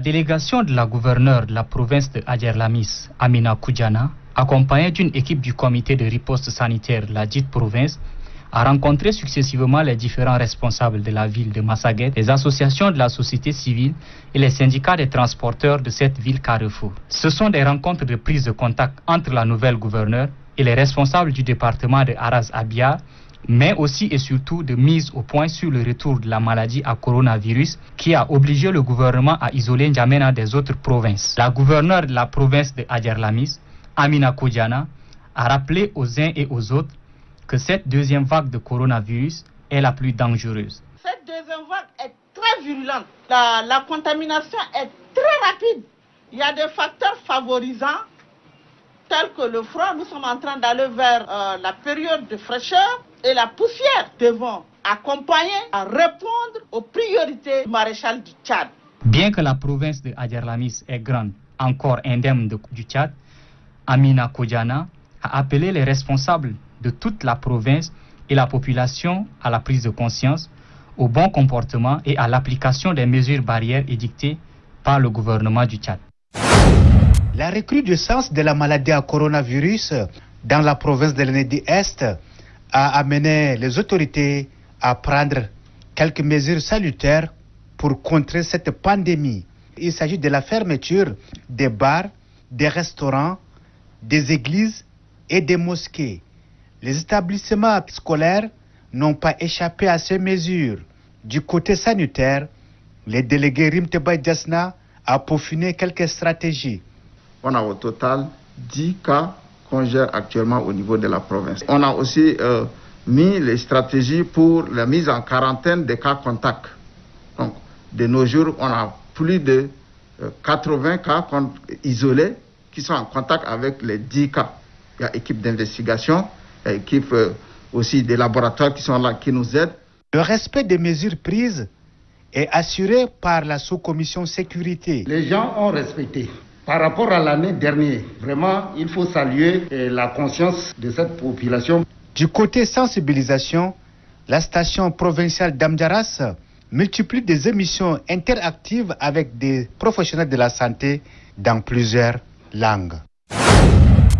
délégation de la gouverneure de la province de Adjerlamis, Amina Koudjana, accompagnée d'une équipe du comité de riposte sanitaire de la dite province, a rencontré successivement les différents responsables de la ville de Massaguet, les associations de la société civile et les syndicats des transporteurs de cette ville Carrefour. Ce sont des rencontres de prise de contact entre la nouvelle gouverneure et les responsables du département de Aras-Abia, mais aussi et surtout de mise au point sur le retour de la maladie à coronavirus qui a obligé le gouvernement à isoler N'Djamena des autres provinces. La gouverneure de la province de Adjerlamis, Amina Koudjana, a rappelé aux uns et aux autres que cette deuxième vague de coronavirus est la plus dangereuse. Cette deuxième vague est très virulente. La contamination est très rapide. Il y a des facteurs favorisants tels que le froid. Nous sommes en train d'aller vers la période de fraîcheur et la poussière. Devons accompagner à répondre aux priorités du maréchal du Tchad. Bien que la province de Adjerlamis est grande, encore indemne du Tchad, Amina Koudjana a appelé les responsables de toute la province et la population à la prise de conscience, au bon comportement et à l'application des mesures barrières édictées par le gouvernement du Tchad. La recrudescence de la maladie à coronavirus dans la province de l'Ennedi-Est a amené les autorités à prendre quelques mesures salutaires pour contrer cette pandémie. Il s'agit de la fermeture des bars, des restaurants, des églises et des mosquées. Les établissements scolaires n'ont pas échappé à ces mesures. Du côté sanitaire, les délégués Rimteba Diasna a peaufiné quelques stratégies. On a au total 10 cas qu'on gère actuellement au niveau de la province. On a aussi mis les stratégies pour la mise en quarantaine des cas contacts. Donc, de nos jours, on a plus de 80 cas isolés qui sont en contact avec les 10 cas. Il y a équipe d'investigation, il y a équipe aussi des laboratoires qui sont là, qui nous aident. Le respect des mesures prises est assuré par la sous-commission sécurité. Les gens ont respecté. Par rapport à l'année dernière, vraiment, il faut saluer la conscience de cette population. Du côté sensibilisation, la station provinciale d'Amdjaras multiplie des émissions interactives avec des professionnels de la santé dans plusieurs langues.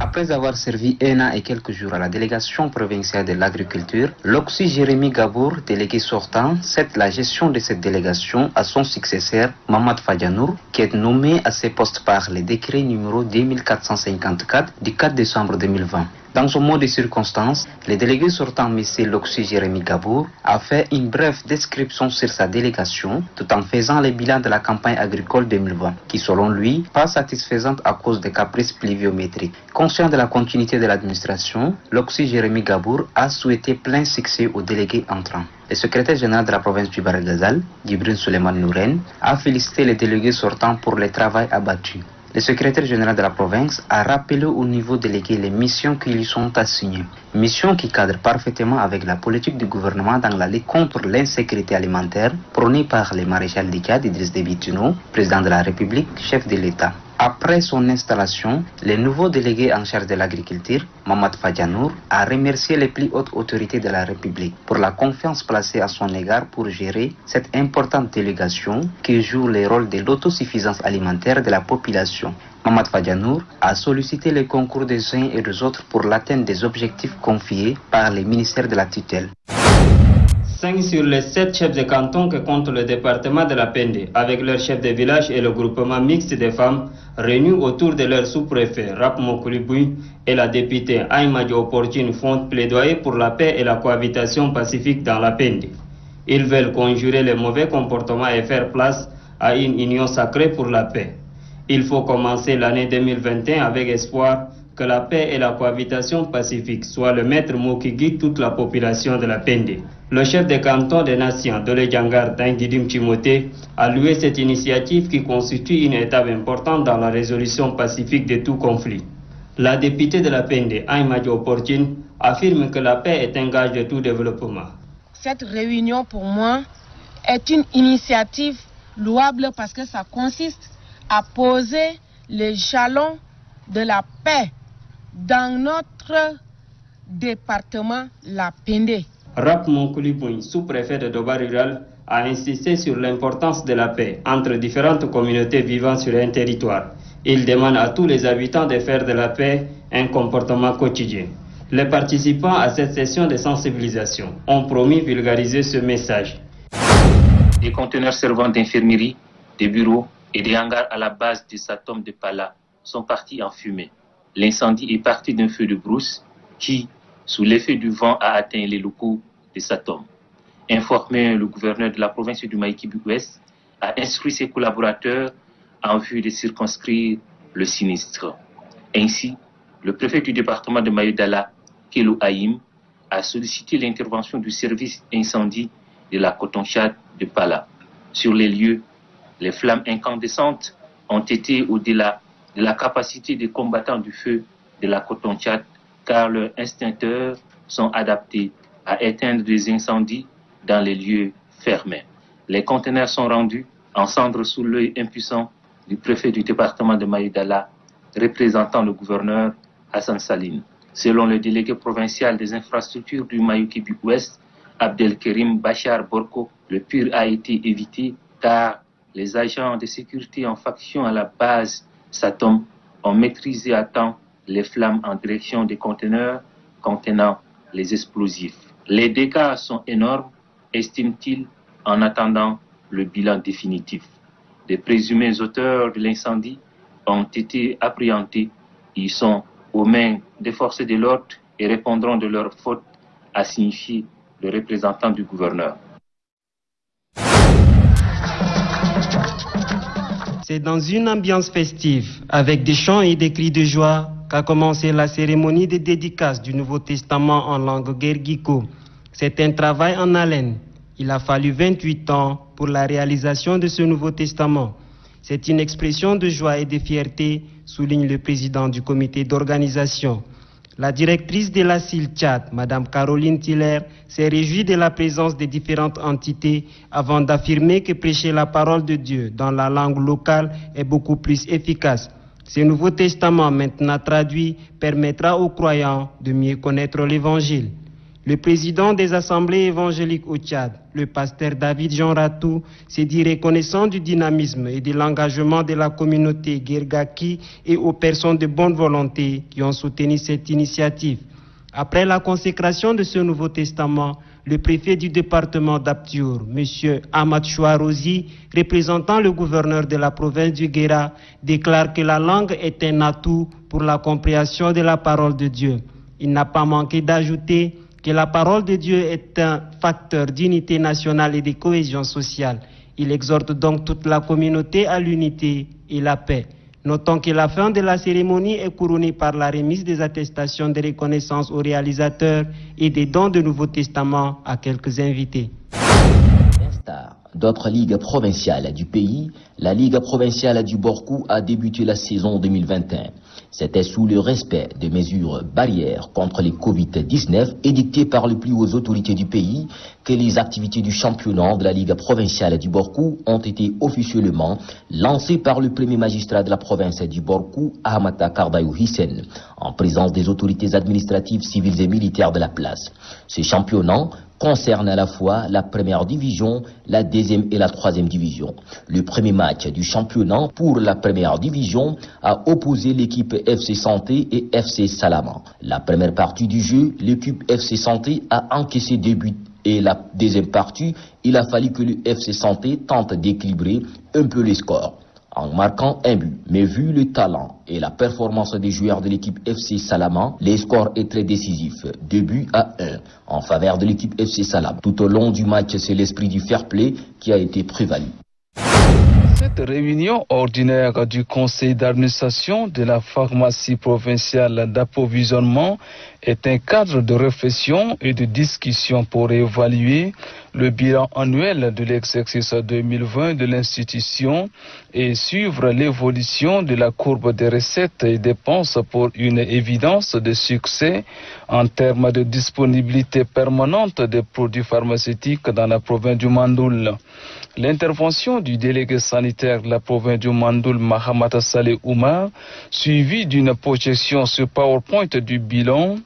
Après avoir servi 1 an et quelques jours à la délégation provinciale de l'agriculture, l'Oxy Jérémy Gabour, délégué sortant, cède la gestion de cette délégation à son successeur, Mamad Fadjanour, qui est nommé à ce poste par le décret numéro 2454 du 4 décembre 2020. Dans son mot de circonstance, le délégué sortant, M. L'Oxy Jérémy Gabour, a fait une brève description sur sa délégation, tout en faisant le bilan de la campagne agricole 2020, qui selon lui, pas satisfaisante à cause des caprices pluviométriques. Conscient de la continuité de l'administration, L'Oxy Jérémy Gabour a souhaité plein succès aux délégués entrants. Le secrétaire général de la province du Barél-Ghazal, Djibril Suleiman Nouren, a félicité les délégués sortants pour le travail abattu. Le secrétaire général de la province a rappelé au niveau délégué les missions qui lui sont assignées. Missions qui cadrent parfaitement avec la politique du gouvernement dans la lutte contre l'insécurité alimentaire prônée par le maréchal du Tchad, Idriss Déby Itno, président de la République, chef de l'État. Après son installation, le nouveau délégué en charge de l'agriculture, Mamad Fadjanour, a remercié les plus hautes autorités de la République pour la confiance placée à son égard pour gérer cette importante délégation qui joue le rôle de l'autosuffisance alimentaire de la population. Mamad Fadjanour a sollicité le concours des uns et des autres pour l'atteinte des objectifs confiés par les ministères de la tutelle. 5 sur les 7 chefs de canton que compte le département de la Pende, avec leurs chefs de village et le groupement mixte des femmes, réunis autour de leur sous-préfet Rap Mokulibouy et la députée Aïma Opportune, font plaidoyer pour la paix et la cohabitation pacifique dans la Pende. Ils veulent conjurer les mauvais comportements et faire place à une union sacrée pour la paix. Il faut commencer l'année 2021 avec espoir que la paix et la cohabitation pacifique soient le maître mot qui guide toute la population de la Pende. Le chef de canton des nations, Dole Djangar Dingidim Timothée, a loué cette initiative qui constitue une étape importante dans la résolution pacifique de tout conflit. La députée de la Pende, Aïma Opportune, affirme que la paix est un gage de tout développement. Cette réunion, pour moi, est une initiative louable parce que ça consiste à poser les jalons de la paix dans notre département, la Pende. Rap Monkouliboui, sous-préfet de Doba Rural, a insisté sur l'importance de la paix entre différentes communautés vivant sur un territoire. Il demande à tous les habitants de faire de la paix un comportement quotidien. Les participants à cette session de sensibilisation ont promis vulgariser ce message. Des conteneurs servant d'infirmerie, des bureaux et des hangars à la base du Satom de Pala sont partis en fumée. L'incendie est parti d'un feu de brousse qui, sous l'effet du vent, a atteint les locaux de Satom. Informé, le gouverneur de la province du Maïkibu-Ouest a instruit ses collaborateurs en vue de circonscrire le sinistre. Ainsi, le préfet du département de Mayudala, Kelo Haïm, a sollicité l'intervention du service incendie de la Coton-Chad de Pala. Sur les lieux, les flammes incandescentes ont été au-delà de la capacité des combattants du feu de la Coton-Chad, car leurs extincteurs sont adaptés à éteindre des incendies dans les lieux fermés. Les conteneurs sont rendus en cendres sous l'œil impuissant du préfet du département de Mayudala, représentant le gouverneur Hassan Saline. Selon le délégué provincial des infrastructures du Mayukibu-Ouest, Abdelkerim Bachar Borko, le pire a été évité car les agents de sécurité en faction à la base Satom ont maîtrisé à temps les flammes en direction des conteneurs contenant les explosifs. Les dégâts sont énormes, estime-t-il, en attendant le bilan définitif. Les présumés auteurs de l'incendie ont été appréhendés. Ils sont aux mains des forces de l'ordre et répondront de leur faute, a signifié le représentant du gouverneur. C'est dans une ambiance festive, avec des chants et des cris de joie, qu'a commencé la cérémonie de dédicace du Nouveau Testament en langue guerguiko. C'est un travail en haleine. Il a fallu 28 ans pour la réalisation de ce Nouveau Testament. C'est une expression de joie et de fierté, souligne le président du comité d'organisation. La directrice de la CIL Tchad, Mme Caroline Tiller, s'est réjouie de la présence des différentes entités avant d'affirmer que prêcher la parole de Dieu dans la langue locale est beaucoup plus efficace. Ce Nouveau Testament, maintenant traduit, permettra aux croyants de mieux connaître l'Évangile. Le président des assemblées évangéliques au Tchad, le pasteur David Jean Ratou, s'est dit reconnaissant du dynamisme et de l'engagement de la communauté Guergaki et aux personnes de bonne volonté qui ont soutenu cette initiative. Après la consécration de ce Nouveau Testament, le préfet du département d'Aptiour, M. Ahmad Chouarozi, représentant le gouverneur de la province du Guéra, déclare que la langue est un atout pour la compréhension de la parole de Dieu. Il n'a pas manqué d'ajouter que la parole de Dieu est un facteur d'unité nationale et de cohésion sociale. Il exhorte donc toute la communauté à l'unité et la paix. Notons que la fin de la cérémonie est couronnée par la remise des attestations de reconnaissance aux réalisateurs et des dons de Nouveau Testament à quelques invités. D'autres ligues provinciales du pays, la Ligue provinciale du Borkou a débuté la saison 2021. C'était sous le respect des mesures barrières contre les Covid-19 édictées par les plus hautes autorités du pays que les activités du championnat de la Ligue provinciale du Borkou ont été officiellement lancées par le premier magistrat de la province du Borkou, Ahmata Kardayou Hissen, en présence des autorités administratives, civiles et militaires de la place. Ce championnat concerne à la fois la première division, la deuxième et la troisième division. Le premier match du championnat pour la première division a opposé l'équipe FC Santé et FC Salama. La première partie du jeu, l'équipe FC Santé a encaissé 2 buts et la deuxième partie, il a fallu que le FC Santé tente d'équilibrer un peu les scores en marquant un but. Mais vu le talent et la performance des joueurs de l'équipe FC Salama, les scores est très décisif, 2 buts à 1 en faveur de l'équipe FC Salama. Tout au long du match, c'est l'esprit du fair play qui a été prévalu. Cette réunion ordinaire du conseil d'administration de la pharmacie provinciale d'approvisionnement est un cadre de réflexion et de discussion pour évaluer le bilan annuel de l'exercice 2020 de l'institution et suivre l'évolution de la courbe des recettes et dépenses pour une évidence de succès en termes de disponibilité permanente des produits pharmaceutiques dans la province du Mandoul. L'intervention du délégué sanitaire de la province du Mandoul, Mahamat Saleh Oumar, suivie d'une projection sur PowerPoint du bilan,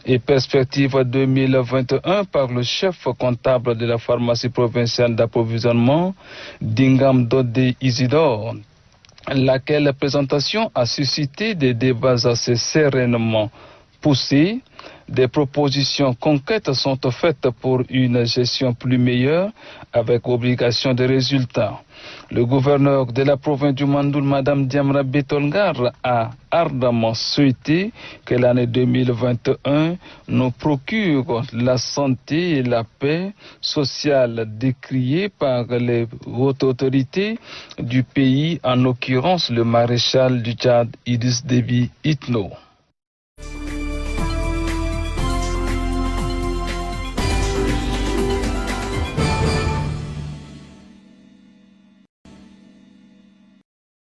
et perspectives 2021 par le chef comptable de la pharmacie provinciale d'approvisionnement, Dingam Dode Isidore, laquelle présentation a suscité des débats assez sereinement poussés. Des propositions concrètes sont faites pour une gestion plus meilleure avec obligation de résultats. Le gouverneur de la province du Mandoul, Mme Diamra Betolgar, a ardemment souhaité que l'année 2021 nous procure la santé et la paix sociale décriée par les hautes autorités du pays, en l'occurrence le maréchal du Tchad Idriss Déby Itno.